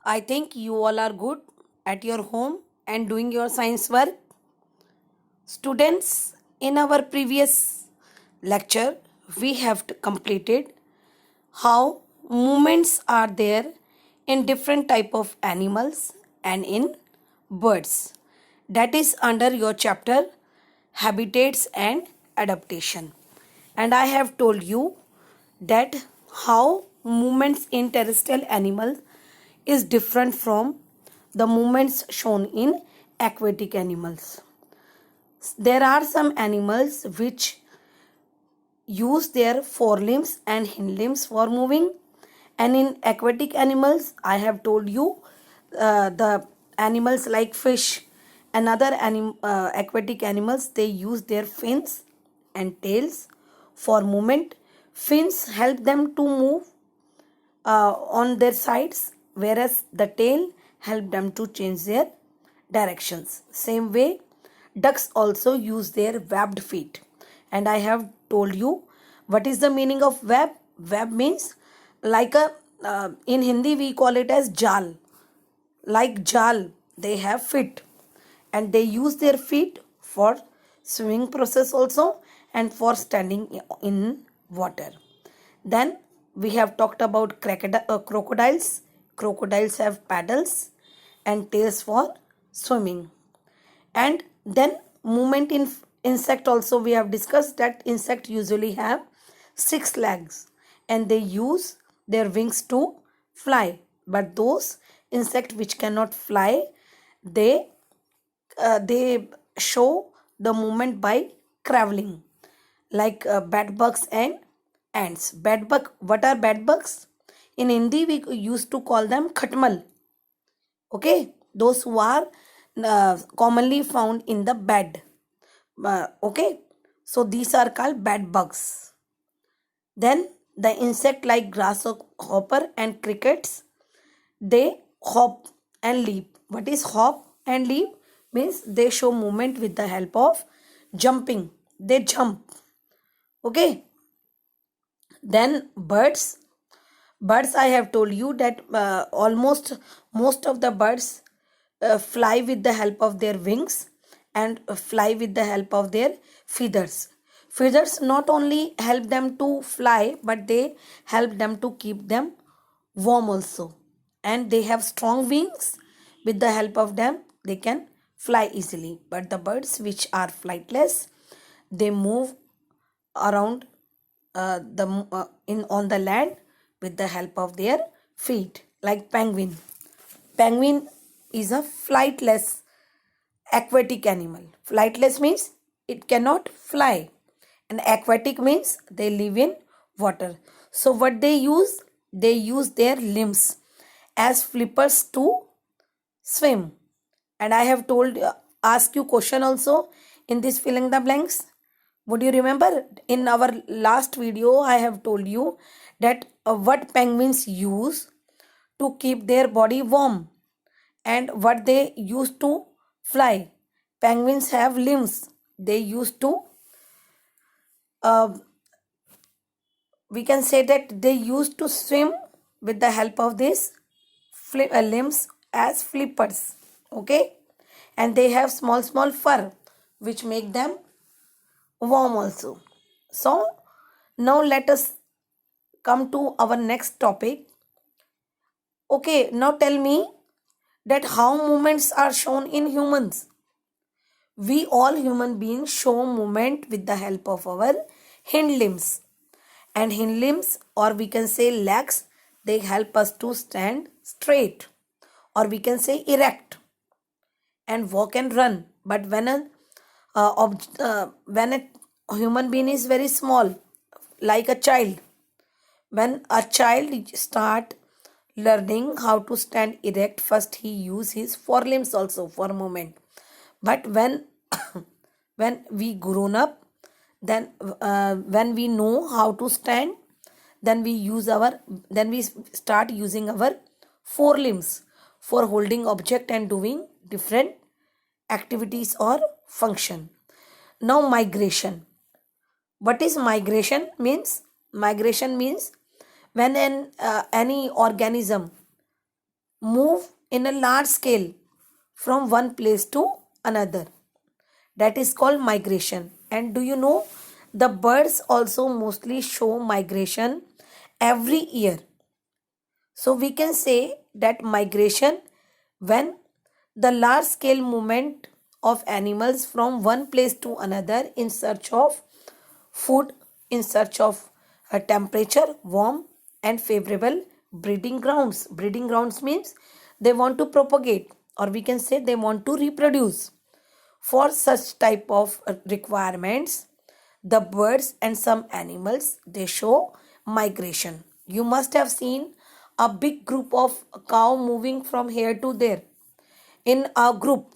I think you all are good at your home and doing your science work. Students, in our previous lecture, we have completed how movements are there in different type of animals and in birds. That is under your chapter habitats and adaptation. And I have told you that how movements in terrestrial animals is different from the movements shown in aquatic animals. There are some animals which use their forelimbs and hind limbs for moving, and in aquatic animals I have told you the animals like fish and other aquatic animals, they use their fins and tails for movement. Fins help them to move on their sides, whereas the tail help them to change their directions. Same way, ducks also use their webbed feet. And I have told you what is the meaning of web. Web means like a in Hindi we call it as jal. Like jal, they have feet, and they use their feet for swimming process also and for standing in water. Then we have talked about crocodiles. Crocodiles have paddles and tails for swimming. And then movement in insect also we have discussed that insect usually have 6 legs and they use their wings to fly. But those insect which cannot fly, they they show the movement by traveling, like bed bugs and ants. Bed bug, what are bed bugs? In Hindi, we used to call them khatmal. Okay, those who are commonly found in the bed. Okay, so these are called bed bugs. Then the insect like grasshopper and crickets, they hop and leap. What is hop and leap? Means they show movement with the help of jumping. They jump. Okay. Then birds. Birds, I have told you that almost most of the birds fly with the help of their wings and fly with the help of their feathers. Feathers not only help them to fly, but they help them to keep them warm also. And they have strong wings. With the help of them, they can fly easily. But the birds which are flightless, they move around in on the land with the help of their feet, like penguin. Penguin is a flightless aquatic animal. Flightless means it cannot fly, and aquatic means they live in water. So what they use? They use their limbs as flippers to swim. And I have told ask you question also in this filling the blanks. Would you remember in our last video I have told you that what penguins use to keep their body warm and what they use to fly. Penguins have limbs. They used to we can say that they used to swim with the help of these limbs as flippers. Okay, and they have small fur which make them warm also. So now let us come to our next topic. Okay, now tell me that how movements are shown in humans. We all human beings show movement with the help of our hind limbs. And hind limbs, or we can say legs, they help us to stand straight, or we can say erect and walk and run. But when a human being is very small, like a child, when a child start learning how to stand erect, first he use his forelimbs also for movement. But when when we grown up, then when we know how to stand, then we start using our forelimbs for holding object and doing different activities or function. Now migration. What is migration means? Migration means when any organism move in a large scale from one place to another. That is called migration. And do you know the birds also mostly show migration every year? So we can say that migration, when the large scale movement of animals from one place to another in search of food, in search of a temperature, warm and favorable breeding grounds. Breeding grounds means they want to propagate, or we can say they want to reproduce. For such type of requirements, the birds and some animals, they show migration. You must have seen a big group of cow moving from here to there in a group.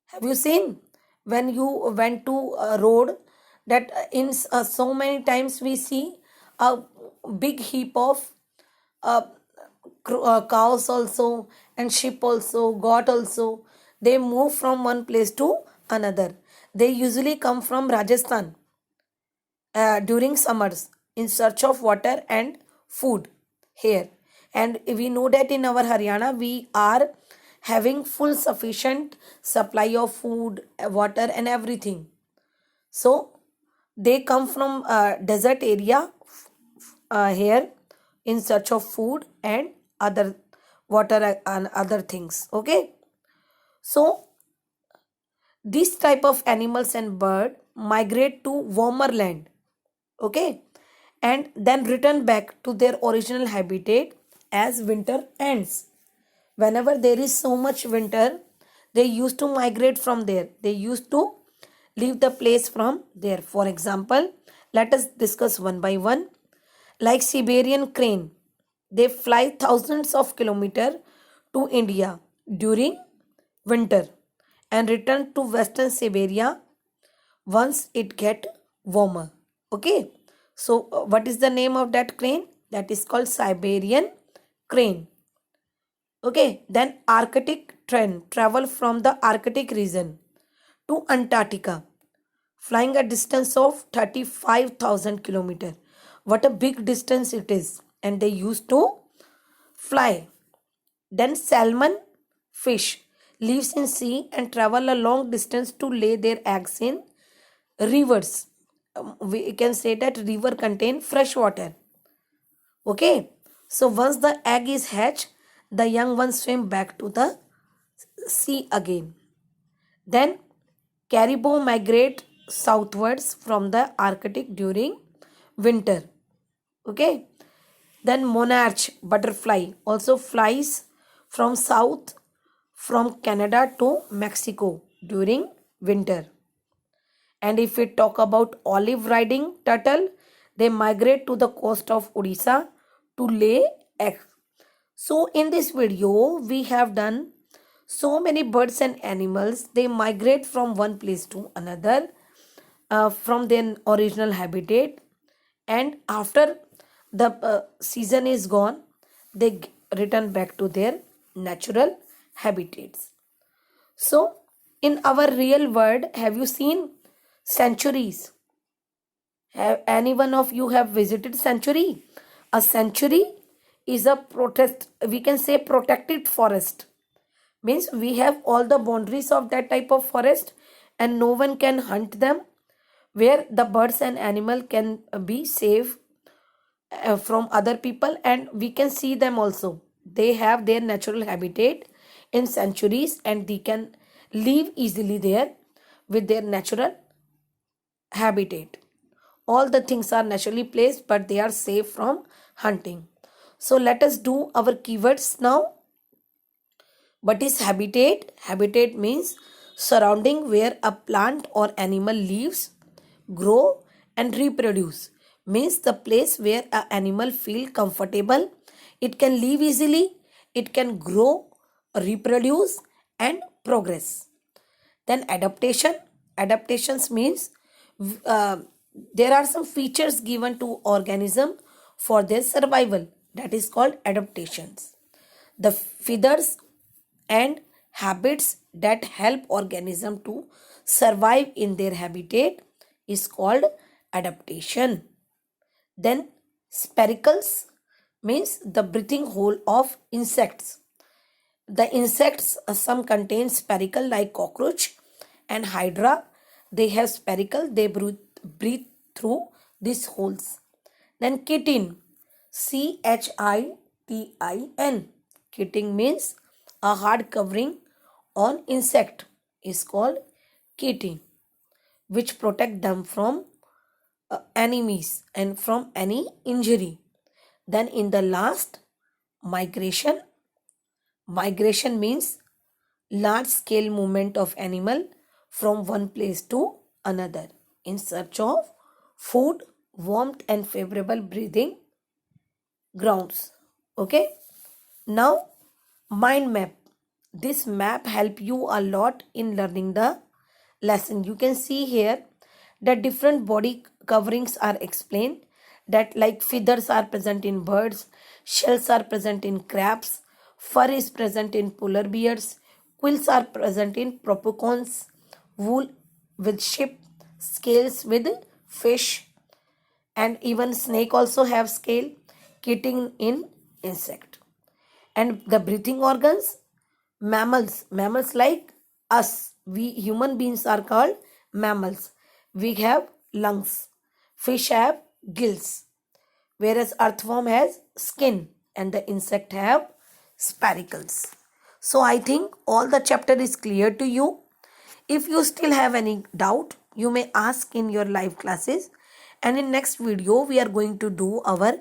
Have you seen when you went to a road that in so many times we see a big heap of uh, cows also and sheep also, goat also. They move from one place to another. They usually come from Rajasthan during summers in search of water and food here. And we know that in our Haryana we are having full sufficient supply of food, water and everything. So they come from desert area here in search of food and other water and other things. Okay, so this type of animals and bird migrate to warmer land. Okay, and then return back to their original habitat as winter ends. Whenever there is so much winter, they used to migrate from there. They used to leave the place from there. For example, let us discuss one by one. Like Siberian crane, they fly thousands of kilometers to India during winter and return to Western Siberia once it get warmer. Okay, so what is the name of that crane? That is called Siberian crane. Okay, then Arctic trend travel from the Arctic region to Antarctica, flying a distance of 35,000 kilometers. What a big distance it is, and they used to fly. Then salmon fish lives in sea and travel a long distance to lay their eggs in rivers. We can say that river contain fresh water. Okay, so once the egg is hatched, the young ones swim back to the sea again. Then caribou migrate southwards from the Arctic during winter. Okay, then monarch butterfly also flies from south from Canada to Mexico during winter. And if we talk about olive riding turtle, they migrate to the coast of Odisha to lay eggs. So in this video, we have done so many birds and animals. They migrate from one place to another from their original habitat, and after the season is gone, they return back to their natural habitats. So in our real world, have you seen sanctuaries? Have any one of you have visited sanctuary? A sanctuary is a protest, we can say protected forest. Means we have all the boundaries of that type of forest and no one can hunt them, where the birds and animal can be safe from other people and we can see them also. They have their natural habitat in sanctuaries and they can live easily there with their natural habitat. All the things are naturally placed but they are safe from hunting. So let us do our keywords now. What is habitat? Habitat means surrounding where a plant or animal lives, grow and reproduce. Means the place where an animal feel comfortable, it can live easily, it can grow, reproduce and progress. Then adaptation. Adaptations means uh, there are some features given to organism for their survival. That is called adaptations. The feathers and habits that help organism to survive in their habitat is called adaptation. Then sphericals means the breathing hole of insects. The insects, some contain spherical like cockroach and hydra. They have spherical, they breathe through these holes. Then chitin, Chitin. Chitin means a hard covering on insect is called chitin, which protect them from enemies and from any injury. Then in the last, migration. Migration means large scale movement of animal from one place to another in search of food, warmth and favorable breathing grounds. Okay. Now mind map. This map help you a lot in learning the lesson. You can see here that different body coverings are explained, that like feathers are present in birds, shells are present in crabs, fur is present in polar bears, quills are present in propocons, wool with sheep, scales with fish, and even snake also have scale, chitin in insect. And the breathing organs, mammals like us, we human beings are called mammals. We have lungs, fish have gills, whereas earthworm has skin and the insect have sparicles. So I think all the chapter is clear to you. If you still have any doubt, you may ask in your live classes, and in next video we are going to do our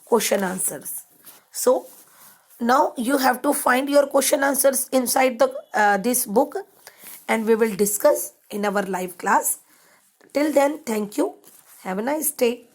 question answers. So now you have to find your question answers inside the this book, and we will discuss in our live class. Till then, thank you. Have a nice day.